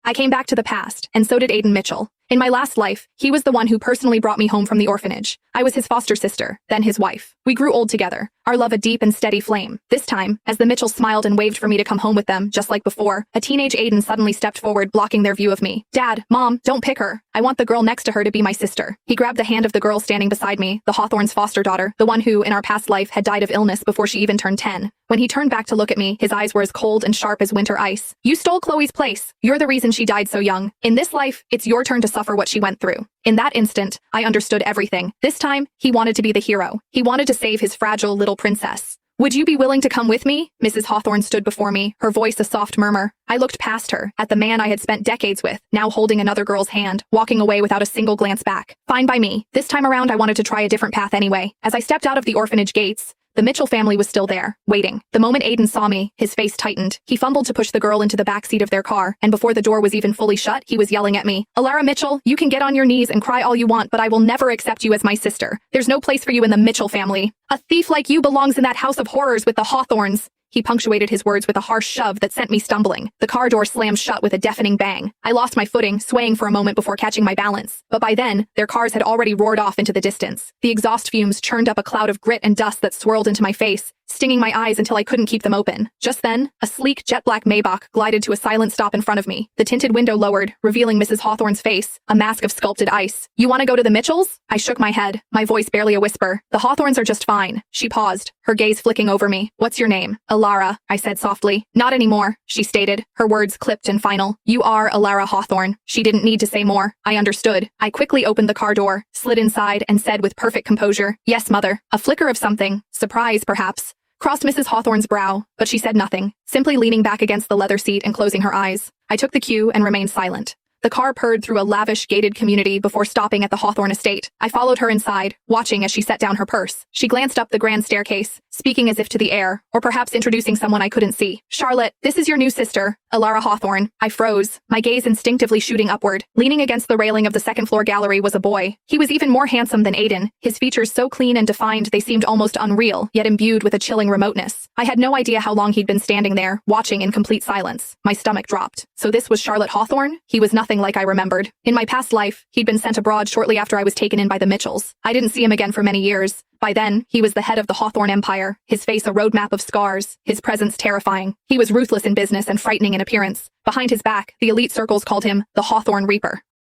I came back to the past, and so did Aiden Mitchell. In my last life, he was the one who personally brought me home from the orphanage. I was his foster sister, then his wife. We grew old together, our love a deep and steady flame. This time, as the Mitchells smiled and waved for me to come home with them, just like before, a teenage Aiden suddenly stepped forward, blocking their view of me. Dad, Mom, don't pick her. I want the girl next to her to be my sister. He grabbed the hand of the girl standing beside me, the Hawthorne's foster daughter, the one who, in our past life, had died of illness before she even turned 10. When he turned back to look at me, his eyes were as cold and sharp as winter ice. You stole Chloe's place. You're the reason she died so young. In this life, it's your turn to suffer what she went through. In that instant, I understood everything. This time, he wanted to be the hero. He wanted to save his fragile little princess. Would you be willing to come with me? Mrs. Hawthorne stood before me, her voice a soft murmur. I looked past her, at the man I had spent decades with, now holding another girl's hand, walking away without a single glance back. Fine by me. This time around, I wanted to try a different path anyway. As I stepped out of the orphanage gates, the Mitchell family was still there, waiting. The moment Aiden saw me, his face tightened. He fumbled to push the girl into the backseat of their car, and before the door was even fully shut, he was yelling at me. Alara Mitchell, you can get on your knees and cry all you want, but I will never accept you as my sister. There's no place for you in the Mitchell family. A thief like you belongs in that house of horrors with the Hawthornes. He punctuated his words with a harsh shove that sent me stumbling. The car door slammed shut with a deafening bang. I lost my footing, swaying for a moment before catching my balance. But by then, their cars had already roared off into the distance. The exhaust fumes churned up a cloud of grit and dust that swirled into my face, stinging my eyes until I couldn't keep them open. Just then, a sleek, jet-black Maybach glided to a silent stop in front of me. The tinted window lowered, revealing Mrs. Hawthorne's face, a mask of sculpted ice. You want to go to the Mitchells? I shook my head, my voice barely a whisper. The Hawthornes are just fine. She paused, her gaze flicking over me. What's your name? Alara, I said softly. Not anymore, she stated, her words clipped and final. You are Alara Hawthorne. She didn't need to say more. I understood. I quickly opened the car door, slid inside, and said with perfect composure, Yes, mother. A flicker of something, surprise perhaps, crossed Mrs. Hawthorne's brow, but she said nothing, simply leaning back against the leather seat and closing her eyes. I took the cue and remained silent. The car purred through a lavish, gated community before stopping at the Hawthorne estate. I followed her inside, watching as she set down her purse. She glanced up the grand staircase, speaking as if to the air, or perhaps introducing someone I couldn't see. Charlotte, this is your new sister, Alara Hawthorne. I froze, my gaze instinctively shooting upward. Leaning against the railing of the second-floor gallery was a boy. He was even more handsome than Aiden, his features so clean and defined they seemed almost unreal, yet imbued with a chilling remoteness. I had no idea how long he'd been standing there, watching in complete silence. My stomach dropped. So this was Charlotte Hawthorne? He was nothing like I remembered. In my past life, he'd been sent abroad shortly after I was taken in by the Mitchells. I didn't see him again for many years. By then, he was the head of the Hawthorne Empire, his face a roadmap of scars, his presence terrifying. He was ruthless in business and frightening in appearance. Behind his back, the elite circles called him the Hawthorne Reaper.